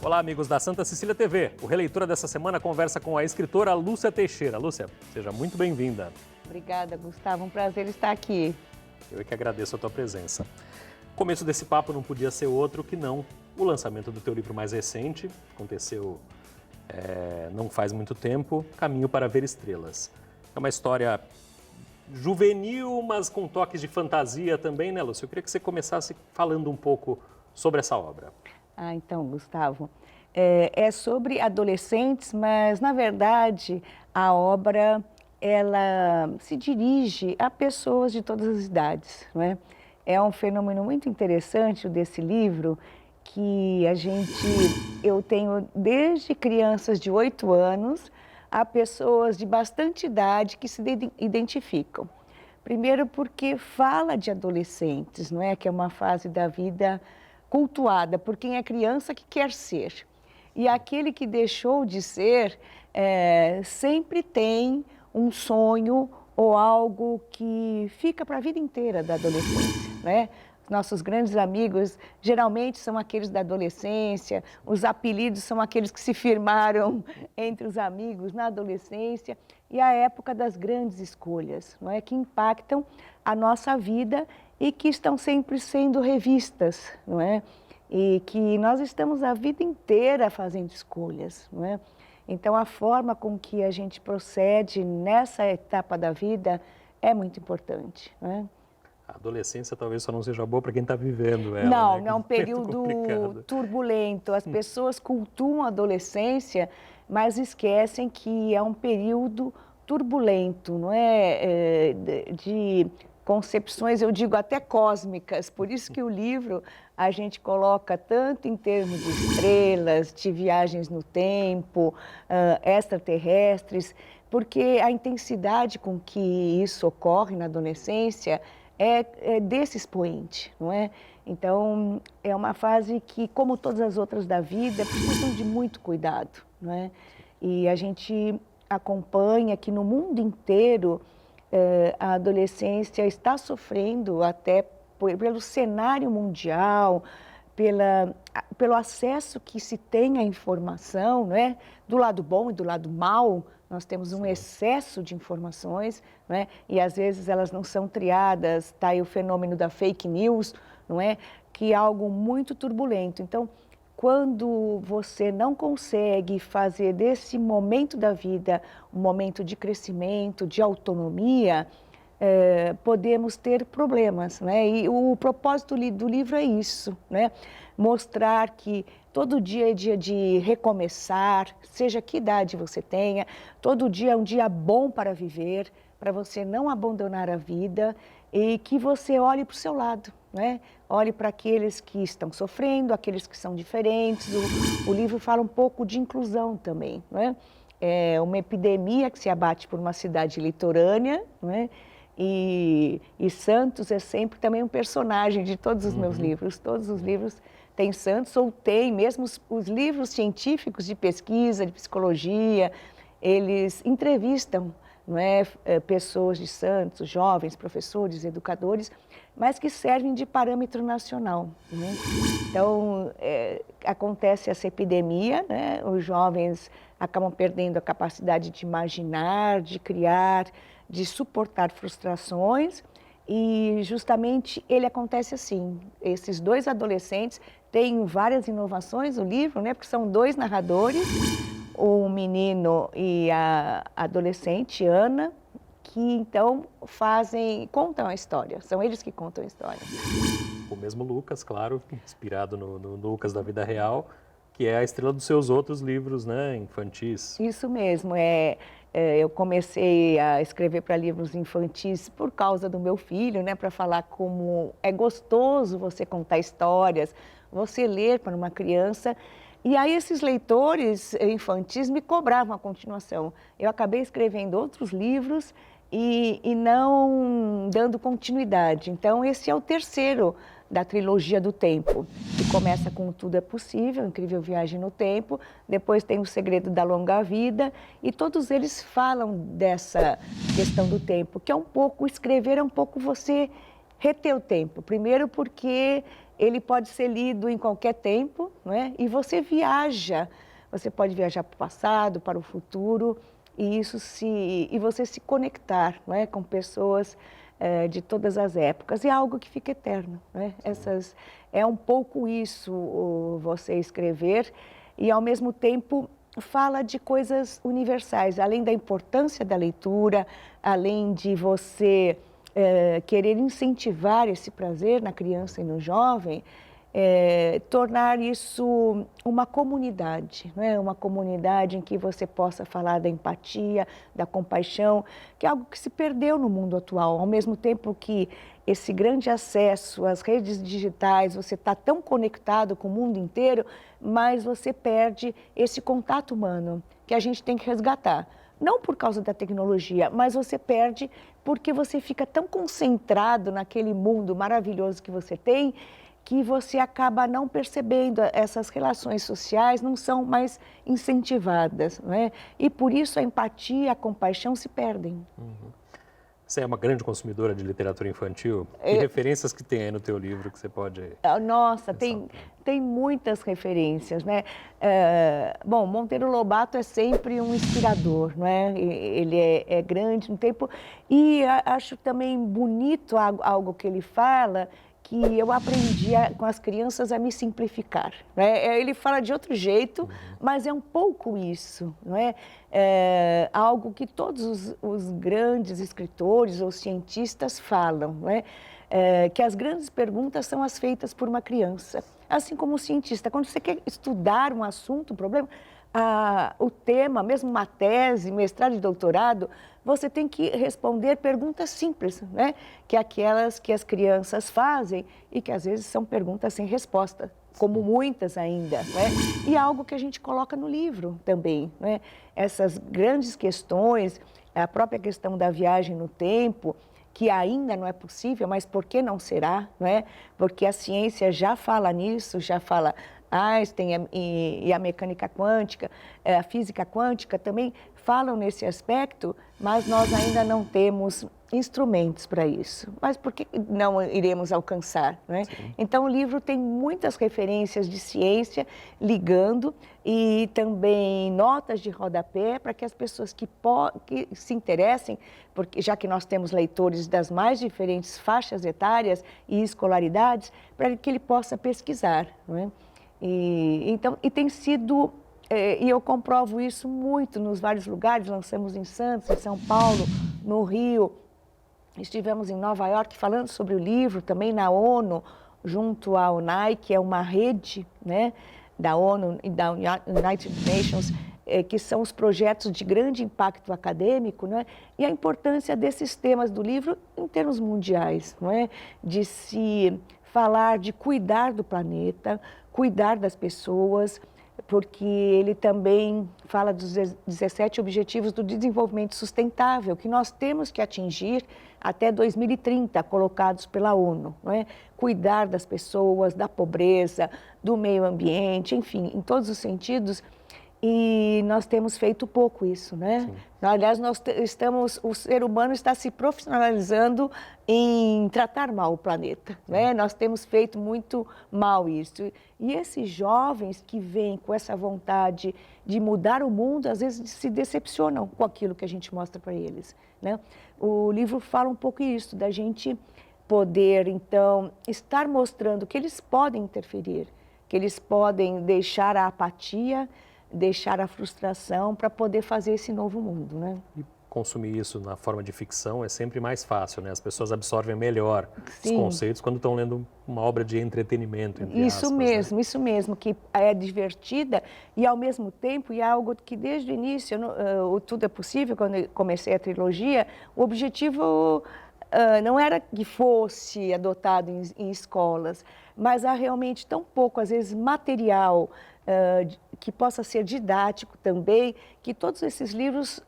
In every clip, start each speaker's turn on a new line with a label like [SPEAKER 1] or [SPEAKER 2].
[SPEAKER 1] Olá, amigos da Santa Cecília TV. O Releitura dessa semana conversa com a escritora Lúcia Teixeira. Lúcia, seja muito bem-vinda.
[SPEAKER 2] Obrigada, Gustavo. Um prazer estar aqui.
[SPEAKER 1] Eu é que agradeço a tua presença. O começo desse papo não podia ser outro que não o lançamento do teu livro mais recente. Aconteceu não faz muito tempo, Caminho para Ver Estrelas. É uma história juvenil, mas com toques de fantasia também, né, Lúcia? Eu queria que você começasse falando um pouco sobre essa obra.
[SPEAKER 2] Então, Gustavo, é sobre adolescentes, mas, na verdade, a obra, ela se dirige a pessoas de todas as idades, não é? É um fenômeno muito interessante desse livro, que eu tenho desde crianças de 8 anos a pessoas de bastante idade que se identificam. Primeiro porque fala de adolescentes, não é? Que é uma fase da vida cultuada por quem é criança que quer ser. E aquele que deixou de ser sempre tem um sonho ou algo que fica para a vida inteira da adolescência, né? Nossos grandes amigos geralmente são aqueles da adolescência, os apelidos são aqueles que se firmaram entre os amigos na adolescência e a época das grandes escolhas, não é? Que impactam a nossa vida e que estão sempre sendo revistas, não é? E que nós estamos a vida inteira fazendo escolhas, não é? Então, a forma com que a gente procede nessa etapa da vida é muito importante, não é?
[SPEAKER 1] A adolescência talvez só não seja boa para quem está vivendo ela,
[SPEAKER 2] Não,
[SPEAKER 1] né?
[SPEAKER 2] é um período turbulento. As pessoas cultuam a adolescência, mas esquecem que é um período turbulento, não é? De concepções, eu digo até cósmicas. Por isso que o livro a gente coloca tanto em termos de estrelas, de viagens no tempo, extraterrestres, porque a intensidade com que isso ocorre na adolescência é desse expoente, não é? Então, é uma fase que, como todas as outras da vida, precisam de muito cuidado, não é? E a gente acompanha que no mundo inteiro a adolescência está sofrendo até pelo cenário mundial, pelo acesso que se tem à informação, não é? Do lado bom e do lado mau. Nós temos um excesso de informações, não é? E às vezes elas não são triadas, está aí o fenômeno da fake news, não é? Que é algo muito turbulento. Então, quando você não consegue fazer desse momento da vida um momento de crescimento, de autonomia, podemos ter problemas, né? E o propósito do livro é isso, né? Mostrar que todo dia é dia de recomeçar, seja que idade você tenha, todo dia é um dia bom para viver, para você não abandonar a vida e que você olhe para o seu lado, né? Olhe para aqueles que estão sofrendo, aqueles que são diferentes. O livro fala um pouco de inclusão também, né? É uma epidemia que se abate por uma cidade litorânea, né? E Santos é sempre também um personagem de todos os meus livros. Todos os livros têm Santos, ou tem mesmo os livros científicos de pesquisa, de psicologia, eles entrevistam, não é, pessoas de Santos, jovens, professores, educadores, mas que servem de parâmetro nacional, né? Então, acontece essa epidemia, né? Os jovens acabam perdendo a capacidade de imaginar, de criar, de suportar frustrações e justamente ele acontece assim. Esses dois adolescentes têm várias inovações no livro, né? Porque são dois narradores, o menino e a adolescente, Ana, que então contam a história, são eles que contam a história.
[SPEAKER 1] O mesmo Lucas, claro, inspirado no Lucas da vida real, que é a estrela dos seus outros livros, né, infantis.
[SPEAKER 2] Isso mesmo, eu comecei a escrever para livros infantis por causa do meu filho, né, para falar como é gostoso você contar histórias, você ler para uma criança. E aí esses leitores infantis me cobravam a continuação. Eu acabei escrevendo outros livros e não dando continuidade. Então, esse é o terceiro da trilogia do tempo, que começa com Tudo é Possível, Incrível Viagem no Tempo, depois tem O Segredo da Longa Vida, e todos eles falam dessa questão do tempo, que é um pouco, escrever é um pouco você reter o tempo. Primeiro porque ele pode ser lido em qualquer tempo, não é? E você viaja, você pode viajar para o passado, para o futuro, e você se conectar, não é? Com pessoas de todas as épocas, e é algo que fica eterno, não é? É um pouco isso, você escrever, e ao mesmo tempo fala de coisas universais, além da importância da leitura, além de você querer incentivar esse prazer na criança e no jovem, tornar isso uma comunidade, não é? Uma comunidade em que você possa falar da empatia, da compaixão, que é algo que se perdeu no mundo atual. Ao mesmo tempo que esse grande acesso às redes digitais, você está tão conectado com o mundo inteiro, mas você perde esse contato humano que a gente tem que resgatar. Não por causa da tecnologia, mas você perde porque você fica tão concentrado naquele mundo maravilhoso que você tem, que você acaba não percebendo, essas relações sociais não são mais incentivadas, não é? E por isso a empatia, a compaixão se perdem.
[SPEAKER 1] Você é uma grande consumidora de literatura infantil? Que referências que tem aí no teu livro que você pode...
[SPEAKER 2] Nossa, tem muitas referências, né? Bom, Monteiro Lobato é sempre um inspirador, não é? Ele é grande no tempo. E acho também bonito algo que ele fala, que eu aprendi com as crianças a me simplificar, né? Ele fala de outro jeito, mas é um pouco isso, não é? Algo que todos os grandes escritores ou cientistas falam, não é? Que as grandes perguntas são as feitas por uma criança. Assim como o cientista, quando você quer estudar um assunto, um problema, o tema, mesmo uma tese, mestrado e doutorado, você tem que responder perguntas simples, né? Que é aquelas que as crianças fazem e que às vezes são perguntas sem resposta, como muitas ainda, né? E é algo que a gente coloca no livro também, né? Essas grandes questões, a própria questão da viagem no tempo, que ainda não é possível, mas por que não será, não é? Porque a ciência já fala nisso, já fala Einstein e a mecânica quântica, a física quântica também falam nesse aspecto, mas nós ainda não temos instrumentos para isso. Mas por que não iremos alcançar, não é? Então o livro tem muitas referências de ciência ligando e também notas de rodapé para que as pessoas que se interessem, porque já que nós temos leitores das mais diferentes faixas etárias e escolaridades, para que ele possa pesquisar, não é? E tem sido, e eu comprovo isso muito nos vários lugares, lançamos em Santos, em São Paulo, no Rio, estivemos em Nova York falando sobre o livro, também na ONU, junto à UNAI, que é uma rede, né, da ONU e da United Nations, que são os projetos de grande impacto acadêmico, né, e a importância desses temas do livro em termos mundiais, não é? De se falar, de cuidar do planeta, cuidar das pessoas, porque ele também fala dos 17 Objetivos do Desenvolvimento Sustentável, que nós temos que atingir até 2030, colocados pela ONU, não é? Cuidar das pessoas, da pobreza, do meio ambiente, enfim, em todos os sentidos. E nós temos feito pouco isso, né? Sim. Aliás, o ser humano está se profissionalizando em tratar mal o planeta, né? Nós temos feito muito mal isso. E esses jovens que vêm com essa vontade de mudar o mundo, às vezes se decepcionam com aquilo que a gente mostra para eles, né? O livro fala um pouco isso, da gente poder, então, estar mostrando que eles podem interferir, que eles podem deixar a apatia, deixar a frustração para poder fazer esse novo mundo, né?
[SPEAKER 1] E consumir isso na forma de ficção é sempre mais fácil, né? As pessoas absorvem melhor os conceitos quando estão lendo uma obra de entretenimento, entre aspas, né?
[SPEAKER 2] Isso mesmo, que é divertida e ao mesmo tempo, e é algo que desde o início, o Tudo é Possível, quando eu comecei a trilogia, o objetivo não era que fosse adotado em escolas, mas há realmente tão pouco, às vezes, material que possa ser didático também, que todos esses livros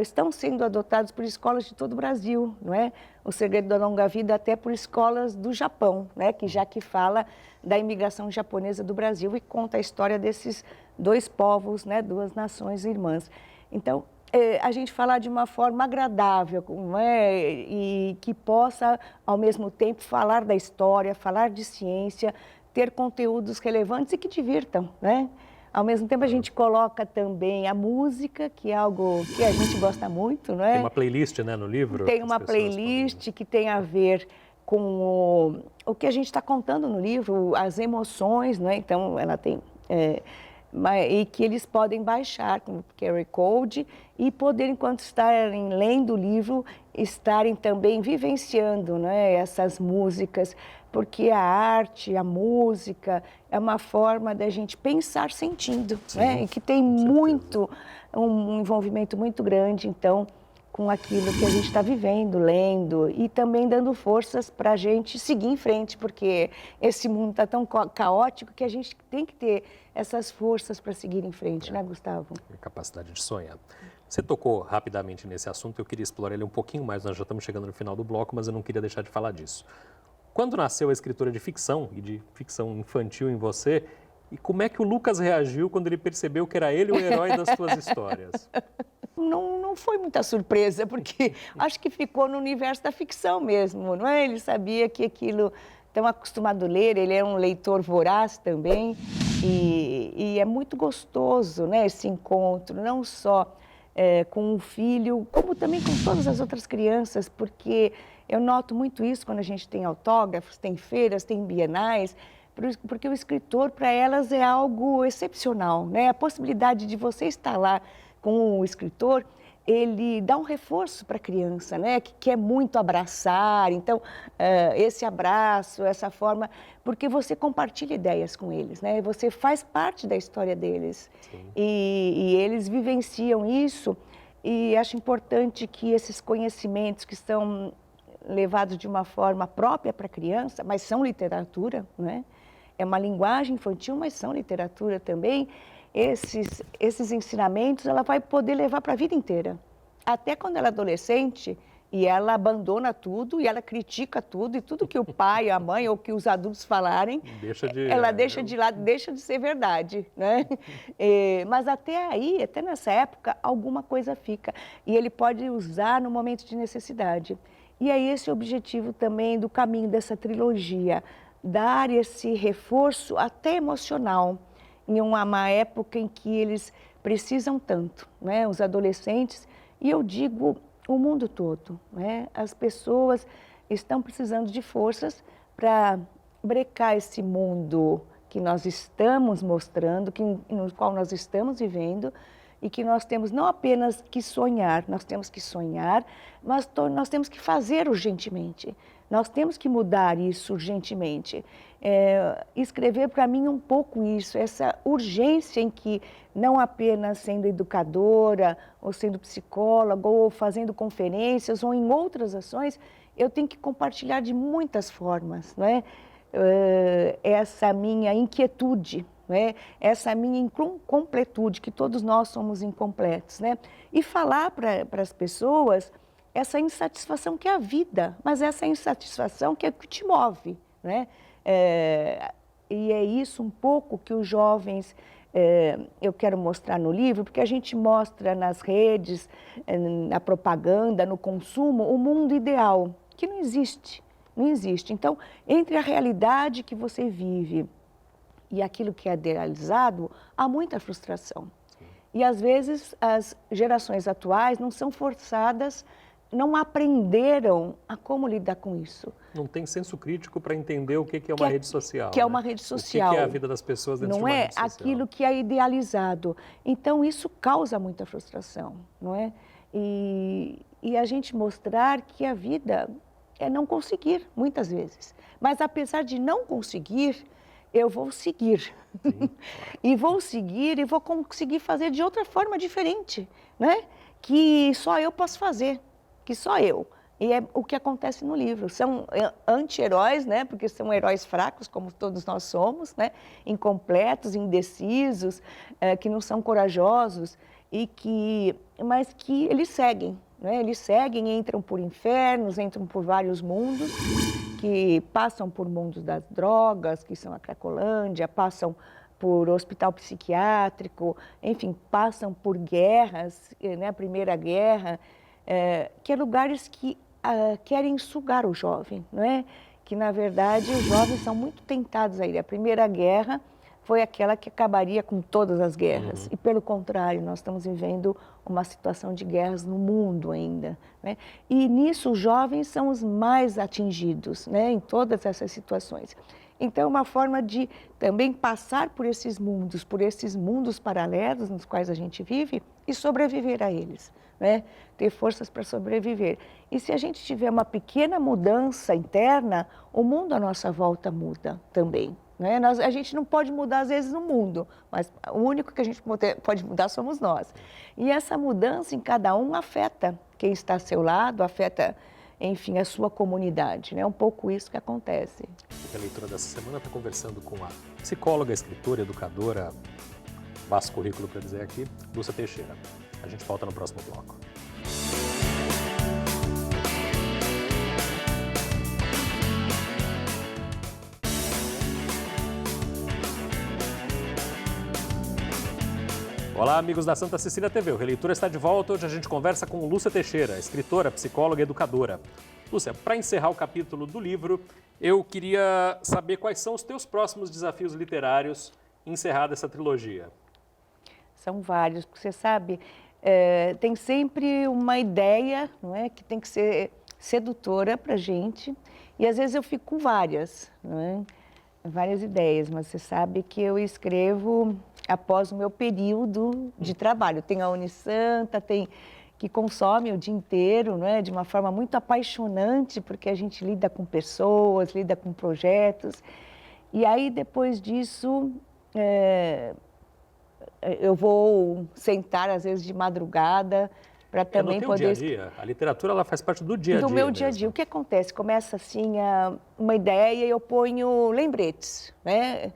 [SPEAKER 2] estão sendo adotados por escolas de todo o Brasil, não é? O Segredo da Longa Vida até por escolas do Japão, né? Que fala da imigração japonesa do Brasil e conta a história desses dois povos, né? Duas nações irmãs. Então, a gente falar de uma forma agradável, não é? E que possa, ao mesmo tempo, falar da história, falar de ciência, ter conteúdos relevantes e que divirtam, né? Ao mesmo tempo, a gente coloca também a música, que é algo que a gente gosta muito, não é?
[SPEAKER 1] Tem uma playlist, né, no livro?
[SPEAKER 2] Tem uma playlist que tem a ver com o que a gente está contando no livro, as emoções, não é? Então, ela tem... e que eles podem baixar com o QR Code e poder, enquanto estarem lendo o livro, estarem também vivenciando, né, essas músicas, porque a arte, a música, é uma forma da gente pensar sentindo, né, e que tem muito, um envolvimento muito grande, então, com aquilo que a gente está vivendo, lendo e também dando forças para a gente seguir em frente, porque esse mundo está tão caótico que a gente tem que ter essas forças para seguir em frente, né, Gustavo?
[SPEAKER 1] A capacidade de sonhar. Você tocou rapidamente nesse assunto, eu queria explorar ele um pouquinho mais, nós já estamos chegando no final do bloco, mas eu não queria deixar de falar disso. Quando nasceu a escritora de ficção e de ficção infantil em você, e como é que o Lucas reagiu quando ele percebeu que era ele o herói das suas histórias?
[SPEAKER 2] Não foi muita surpresa, porque acho que ficou no universo da ficção mesmo, não é? Ele sabia que aquilo, tão acostumado a ler, ele é um leitor voraz também, e é muito gostoso, né, esse encontro, não só com o filho, como também com todas as outras crianças, porque eu noto muito isso quando a gente tem autógrafos, tem feiras, tem bienais, porque o escritor, para elas, é algo excepcional, né? A possibilidade de você estar lá com o escritor, ele dá um reforço para a criança, né? Que quer muito abraçar, então, esse abraço, essa forma, porque você compartilha ideias com eles, né? Você faz parte da história deles. E eles vivenciam isso, e acho importante que esses conhecimentos que são levados de uma forma própria para a criança, mas são literatura, né? É uma linguagem infantil, mas são literatura também. Esses ensinamentos ela vai poder levar para a vida inteira. Até quando ela é adolescente e ela abandona tudo e ela critica tudo e tudo que o pai, a mãe ou que os adultos falarem, ela deixa de lado, deixa de ser verdade, né? Mas até aí, até nessa época, alguma coisa fica e ele pode usar no momento de necessidade. E é esse o objetivo também do caminho dessa trilogia, dar esse reforço até emocional, em uma época em que eles precisam tanto, né? Os adolescentes, e eu digo o mundo todo, né? As pessoas estão precisando de forças para brecar esse mundo que nós estamos mostrando, no qual nós estamos vivendo, e que nós temos não apenas que sonhar, nós temos que sonhar, mas nós temos que fazer urgentemente. Nós temos que mudar isso urgentemente. Escrever para mim um pouco isso, essa urgência em que não apenas sendo educadora, ou sendo psicóloga, ou fazendo conferências, ou em outras ações, eu tenho que compartilhar de muitas formas, não é? Essa minha inquietude, né? Essa minha incompletude, que todos nós somos incompletos, né? E falar para as pessoas essa insatisfação que é a vida, mas essa insatisfação que é o que te move, né? E é isso um pouco que os jovens, eu quero mostrar no livro, porque a gente mostra nas redes, na propaganda, no consumo, o mundo ideal, que não existe, não existe. Então, entre a realidade que você vive e aquilo que é idealizado, há muita frustração. E, às vezes, as gerações atuais não são forçadas, não aprenderam a como lidar com isso.
[SPEAKER 1] Não tem senso crítico para entender o que é uma rede social.
[SPEAKER 2] Que é uma rede social.
[SPEAKER 1] O que é a vida das pessoas dentro de uma rede social.
[SPEAKER 2] Não é aquilo que é idealizado. Então, isso causa muita frustração, não é? E a gente mostrar que a vida é não conseguir, muitas vezes. Mas, apesar de não conseguir, eu vou seguir. E vou seguir e vou conseguir fazer de outra forma diferente, né? Que só eu posso fazer, que só eu. E é o que acontece no livro. São anti-heróis, né? Porque são heróis fracos, como todos nós somos, né? Incompletos, indecisos, que não são corajosos, mas que eles seguem, né? Eles seguem, entram por infernos, entram por vários mundos, que passam por mundos das drogas, que são a Cracolândia, passam por hospital psiquiátrico, enfim, passam por guerras, né, a Primeira Guerra, que é lugares que querem sugar o jovem, não é? Que, na verdade, os jovens são muito tentados a ir. A Primeira Guerra foi aquela que acabaria com todas as guerras. E, pelo contrário, nós estamos vivendo uma situação de guerras no mundo ainda, né? E nisso os jovens são os mais atingidos, né, em todas essas situações. Então, é uma forma de também passar por esses mundos paralelos nos quais a gente vive e sobreviver a eles, né? Ter forças para sobreviver. E se a gente tiver uma pequena mudança interna, o mundo à nossa volta muda também, né? A gente não pode mudar, às vezes, no mundo, mas o único que a gente pode mudar somos nós. E essa mudança em cada um afeta quem está ao seu lado, afeta, enfim, a sua comunidade, né? É um pouco isso que acontece.
[SPEAKER 1] A leitura dessa semana está conversando com a psicóloga, escritora, educadora, vasto currículo para dizer aqui, Lúcia Teixeira. A gente volta no próximo bloco. Olá, amigos da Santa Cecília TV. O Releitura está de volta. Hoje a gente conversa com Lúcia Teixeira, escritora, psicóloga e educadora. Lúcia, para encerrar o capítulo do livro, eu queria saber quais são os teus próximos desafios literários encerrada essa trilogia.
[SPEAKER 2] São vários, porque você sabe, tem sempre uma ideia, não é, que tem que ser sedutora para a gente, e às vezes eu fico com várias, não é? Várias ideias, mas você sabe que eu escrevo após o meu período de trabalho. Tem a Unisanta, tem que consome o dia inteiro, não é? De uma forma muito apaixonante, porque a gente lida com pessoas, lida com projetos. E aí, depois disso, eu vou sentar, às vezes, de madrugada, para também poder...
[SPEAKER 1] No teu dia a dia, a literatura ela faz parte do dia a dia.
[SPEAKER 2] Do meu dia a dia. O que acontece? Começa assim uma ideia e eu ponho lembretes, né?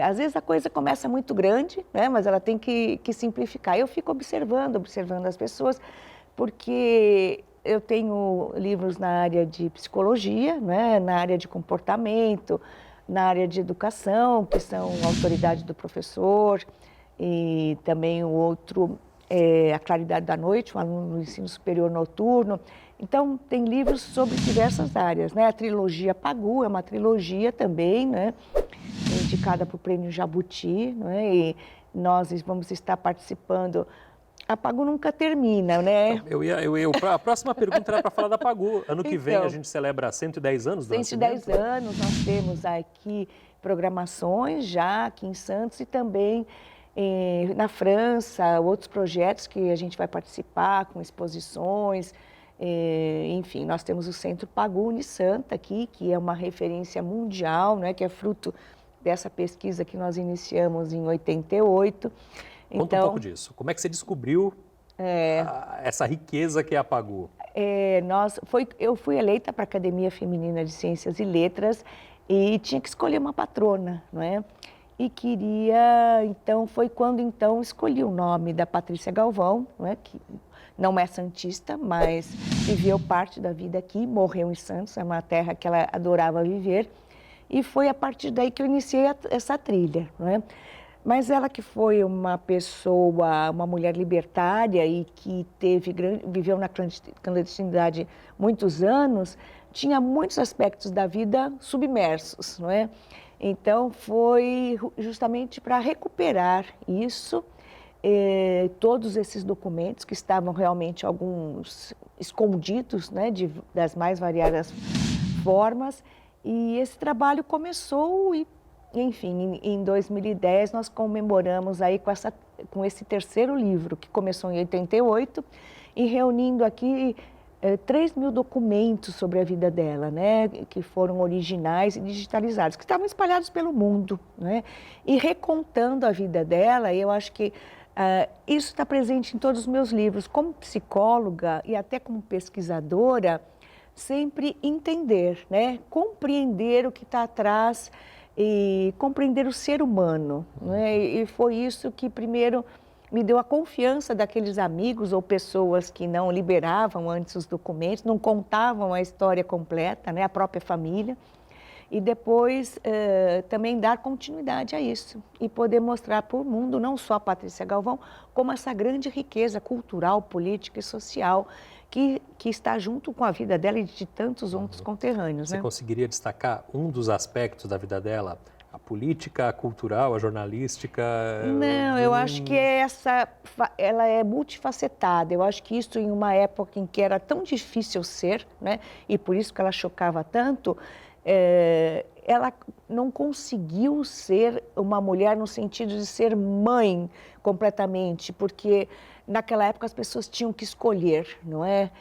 [SPEAKER 2] Às vezes a coisa começa muito grande, né? Mas ela tem que simplificar. Eu fico observando as pessoas, porque eu tenho livros na área de psicologia, né? Na área de comportamento, na área de educação, que são Autoridade do Professor, e também o outro... A Claridade da Noite, um aluno do ensino superior noturno. Então, tem livros sobre diversas áreas, né? A trilogia Pagu é uma trilogia também, né? Indicada para o Prêmio Jabuti, né? E nós vamos estar participando. A Pagu nunca termina, né?
[SPEAKER 1] A próxima pergunta era para falar da Pagu. Ano que vem a gente celebra 110 anos do nascimento.
[SPEAKER 2] 110 anos, nós temos aqui programações já aqui em Santos e também... na França, outros projetos que a gente vai participar, com exposições, enfim, nós temos o Centro Pagu Unisanta aqui, que é uma referência mundial, né, que é fruto dessa pesquisa que nós iniciamos em 88.
[SPEAKER 1] Conta um pouco disso, como é que você descobriu essa riqueza que é a Pagu?
[SPEAKER 2] Eu fui eleita para a Academia Feminina de Ciências e Letras e tinha que escolher uma patrona, não é? E foi quando escolhi o nome da Patrícia Galvão, né, que não é santista, mas viveu parte da vida aqui, morreu em Santos, é uma terra que ela adorava viver, e foi a partir daí que eu iniciei essa trilha, né? Mas ela que foi uma pessoa, uma mulher libertária e que viveu na clandestinidade muitos anos, tinha muitos aspectos da vida submersos, não é? Então, foi justamente para recuperar isso, todos esses documentos que estavam realmente alguns escondidos, né, das mais variadas formas. E esse trabalho começou e, enfim, em 2010 nós comemoramos aí com esse terceiro livro, que começou em 88, e reunindo aqui 3.000 documentos sobre a vida dela, né, que foram originais e digitalizados, que estavam espalhados pelo mundo, né, e recontando a vida dela. Eu acho que isso está presente em todos os meus livros. Como psicóloga e até como pesquisadora, sempre entender, né, compreender o que está atrás e compreender o ser humano, né, e foi isso que primeiro me deu a confiança daqueles amigos ou pessoas que não liberavam antes os documentos, não contavam a história completa, né, a própria família. e depois também dar continuidade a isso e poder mostrar para o mundo, não só a Patrícia Galvão, como essa grande riqueza cultural, política e social que está junto com a vida dela e de tantos outros conterrâneos.
[SPEAKER 1] Você conseguiria destacar um dos aspectos da vida dela? A política, a cultural, a jornalística?
[SPEAKER 2] Não, eu acho que ela é multifacetada. Eu acho que isso em uma época em que era tão difícil ser, né? E por isso que ela chocava tanto, ela não conseguiu ser uma mulher no sentido de ser mãe completamente, porque naquela época as pessoas tinham que escolher, não é?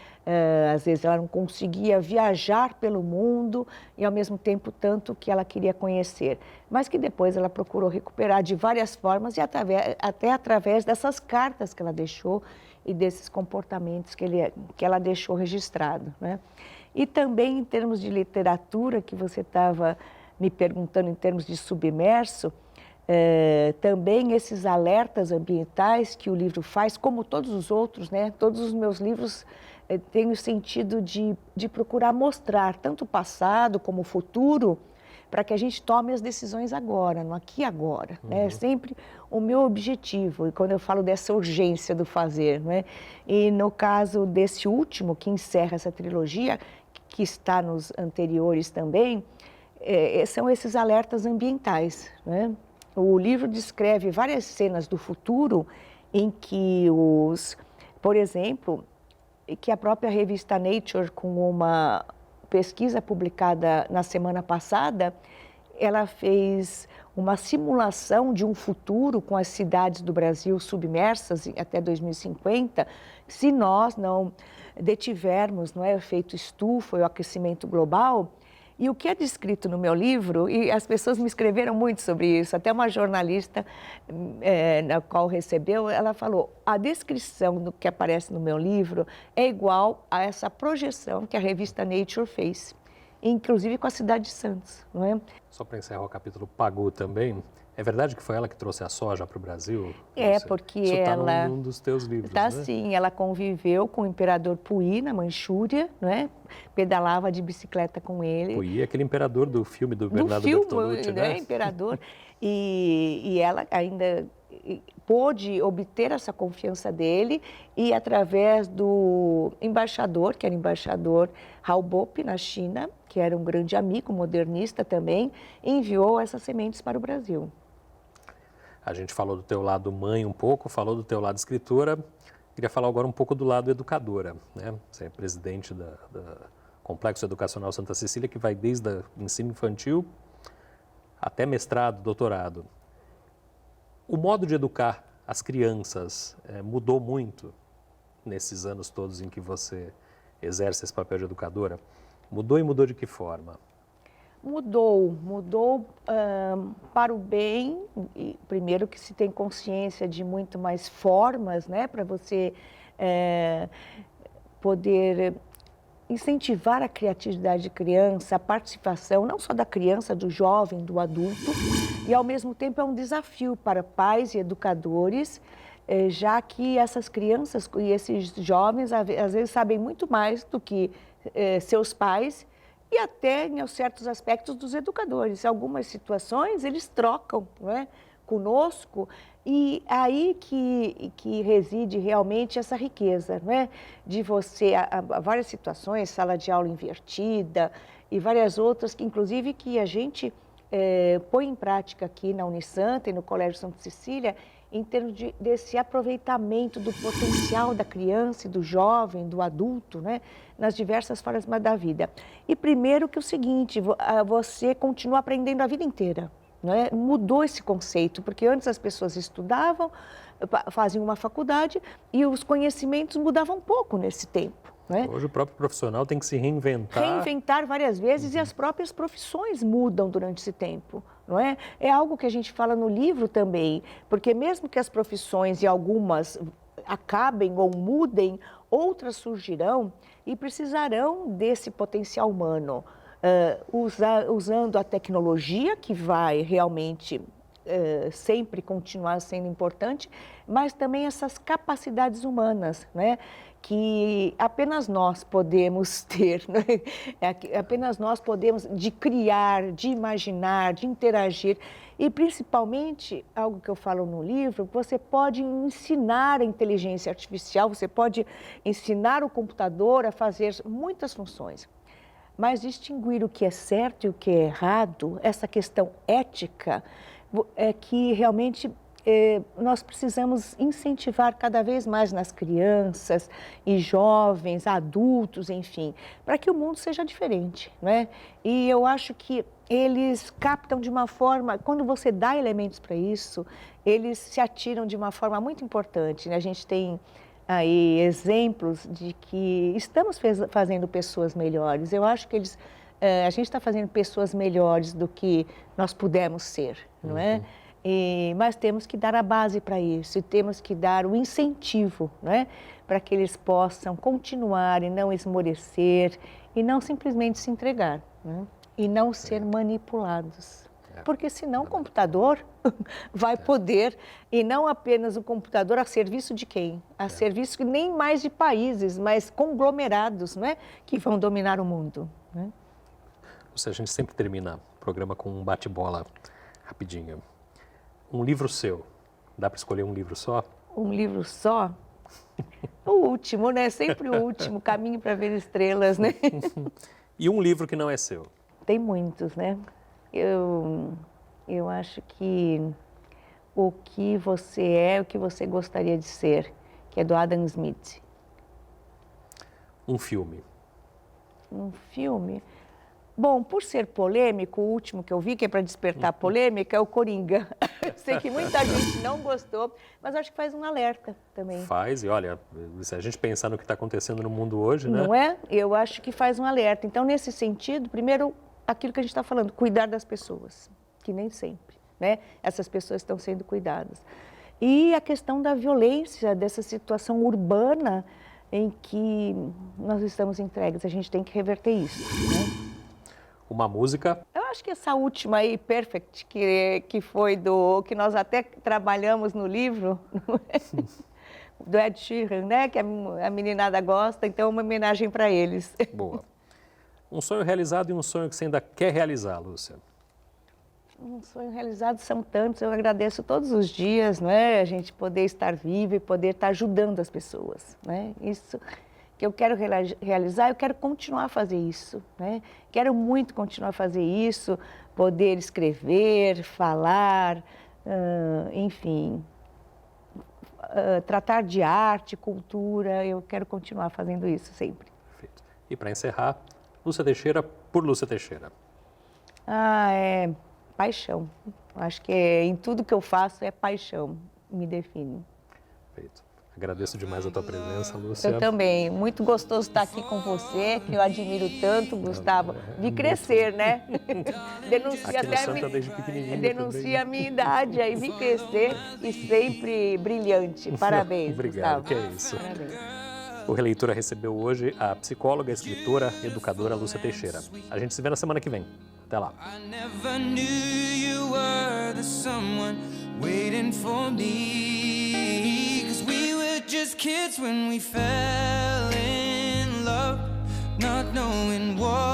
[SPEAKER 2] Às vezes ela não conseguia viajar pelo mundo e ao mesmo tempo tanto que ela queria conhecer, mas que depois ela procurou recuperar de várias formas e até através dessas cartas que ela deixou e desses comportamentos que ela deixou registrado, né? E também em termos de literatura, que você estava me perguntando em termos de submerso, também esses alertas ambientais que o livro faz, como todos os outros, né? Todos os meus livros têm o sentido de procurar mostrar tanto o passado como o futuro, para que a gente tome as decisões agora, no aqui e agora. Né? É sempre o meu objetivo, e quando eu falo dessa urgência do fazer. Né? E no caso desse último, que encerra essa trilogia, que está nos anteriores também, são esses alertas ambientais. Né? O livro descreve várias cenas do futuro em que por exemplo, que a própria revista Nature, com uma pesquisa publicada na semana passada, ela fez uma simulação de um futuro com as cidades do Brasil submersas até 2050, se nós não detivermos, o efeito estufa e o aquecimento global. E o que é descrito no meu livro, e as pessoas me escreveram muito sobre isso, até uma jornalista na qual recebeu, ela falou, a descrição do que aparece no meu livro é igual a essa projeção que a revista Nature fez, inclusive com a cidade de Santos, não é?
[SPEAKER 1] Só para encerrar o capítulo Pagu também, é verdade que foi ela que trouxe a soja para o Brasil?
[SPEAKER 2] Porque
[SPEAKER 1] isso
[SPEAKER 2] ela...
[SPEAKER 1] Isso está num dos teus livros,
[SPEAKER 2] Tá,
[SPEAKER 1] né?
[SPEAKER 2] sim, ela conviveu com o imperador Puyi na Manchúria, né? Pedalava de bicicleta com ele.
[SPEAKER 1] Puyi é aquele imperador do filme do Bernardo Bertolucci, né?
[SPEAKER 2] Imperador. E ela ainda pôde obter essa confiança dele e através do embaixador, que era o embaixador Hao Bope na China, que era um grande amigo modernista também, enviou essas sementes para o Brasil.
[SPEAKER 1] A gente falou do teu lado mãe um pouco, falou do teu lado escritora. Queria falar agora um pouco do lado educadora, né? Você é presidente do Complexo Educacional Santa Cecília, que vai desde o ensino infantil até mestrado, doutorado. O modo de educar as crianças mudou muito nesses anos todos em que você exerce esse papel de educadora? Mudou e mudou de que forma?
[SPEAKER 2] Mudou para o bem, primeiro que se tem consciência de muito mais formas, né, para você poder incentivar a criatividade de criança, a participação, não só da criança, do jovem, do adulto, e ao mesmo tempo é um desafio para pais e educadores, já que essas crianças e esses jovens às vezes sabem muito mais do que seus pais, e até, em certos aspectos, dos educadores. Em algumas situações, eles trocam, não é, conosco, e aí que reside realmente essa riqueza, não é? De você, há várias situações, sala de aula invertida e várias outras, que inclusive que a gente põe em prática aqui na Unisanta e no Colégio Santa Cecília, em termos desse aproveitamento do potencial da criança e do jovem, do adulto, né, nas diversas formas da vida. E primeiro que o seguinte, você continua aprendendo a vida inteira, não é? Mudou esse conceito, porque antes as pessoas estudavam, faziam uma faculdade e os conhecimentos mudavam um pouco nesse tempo. Né?
[SPEAKER 1] Hoje o próprio profissional tem que se reinventar.
[SPEAKER 2] Reinventar várias vezes, e as próprias profissões mudam durante esse tempo, não é? É algo que a gente fala no livro também, porque mesmo que as profissões e algumas acabem ou mudem, outras surgirão e precisarão desse potencial humano, usando a tecnologia que vai realmente sempre continuar sendo importante, mas também essas capacidades humanas, né? Que apenas nós podemos ter, né? Apenas nós podemos de criar, de imaginar, de interagir e principalmente, algo que eu falo no livro, você pode ensinar a inteligência artificial, você pode ensinar o computador a fazer muitas funções, mas distinguir o que é certo e o que é errado, essa questão ética, é que realmente nós precisamos incentivar cada vez mais nas crianças e jovens, adultos, enfim, para que o mundo seja diferente, né? E eu acho que eles captam de uma forma, quando você dá elementos para isso, eles se atiram de uma forma muito importante, né? A gente tem aí exemplos de que estamos fazendo pessoas melhores. Eu acho que a gente está fazendo pessoas melhores do que nós pudemos ser, não é? Mas temos que dar a base para isso e temos que dar o incentivo, né? Para que eles possam continuar e não esmorecer e não simplesmente se entregar, né? E não ser manipulados. Porque senão o computador vai poder, e não apenas o computador, a serviço de quem? A serviço nem mais de países, mas conglomerados, né? Que vão dominar o mundo, né?
[SPEAKER 1] A gente sempre termina o programa com um bate-bola rapidinho. Um livro seu, dá para escolher um livro só?
[SPEAKER 2] Um livro só? O último, né? Sempre o último, Caminho para Ver Estrelas, né?
[SPEAKER 1] E um livro que não é seu?
[SPEAKER 2] Tem muitos, né? Eu acho que O que Você É, O que Você Gostaria de Ser, que é do Adam Smith.
[SPEAKER 1] Um filme?
[SPEAKER 2] Um filme? Bom, por ser polêmico, o último que eu vi, que é para despertar polêmica, é o Coringa. Sei que muita gente não gostou, mas acho que faz um alerta também.
[SPEAKER 1] Faz, e olha, se a gente pensar no que está acontecendo no mundo hoje, né?
[SPEAKER 2] Não é? Eu acho que faz um alerta. Então, nesse sentido, primeiro, aquilo que a gente está falando, cuidar das pessoas, que nem sempre, né? Essas pessoas estão sendo cuidadas. E a questão da violência, dessa situação urbana em que nós estamos entregues, a gente tem que reverter isso, né?
[SPEAKER 1] Uma música?
[SPEAKER 2] Eu acho que essa última aí, Perfect, que foi que nós até trabalhamos no livro, do Ed Sheeran, né? Que a meninada gosta, então é uma homenagem para eles.
[SPEAKER 1] Boa. Um sonho realizado e um sonho que você ainda quer realizar, Lúcia?
[SPEAKER 2] Um sonho realizado são tantos, eu agradeço todos os dias, não é? A gente poder estar vivo e poder estar ajudando as pessoas, né? Isso que eu quero realizar, eu quero continuar a fazer isso, né? Quero muito continuar a fazer isso, poder escrever, falar, enfim, tratar de arte, cultura, eu quero continuar fazendo isso sempre.
[SPEAKER 1] Perfeito. E para encerrar, Lúcia Teixeira por Lúcia Teixeira.
[SPEAKER 2] É paixão. Acho que em tudo que eu faço é paixão, me define.
[SPEAKER 1] Perfeito. Agradeço demais a tua presença, Lúcia.
[SPEAKER 2] Eu também. Muito gostoso estar aqui com você, que eu admiro tanto, Gustavo. De crescer, né? Denuncia
[SPEAKER 1] até
[SPEAKER 2] a minha idade, aí vi crescer e sempre brilhante. Parabéns,
[SPEAKER 1] Obrigado,
[SPEAKER 2] Gustavo.
[SPEAKER 1] que é isso.
[SPEAKER 2] Parabéns.
[SPEAKER 1] O Releitura recebeu hoje a psicóloga, escritora, educadora Lúcia Teixeira. A gente se vê na semana que vem. Até lá.
[SPEAKER 3] Just kids when we fell in love, not knowing what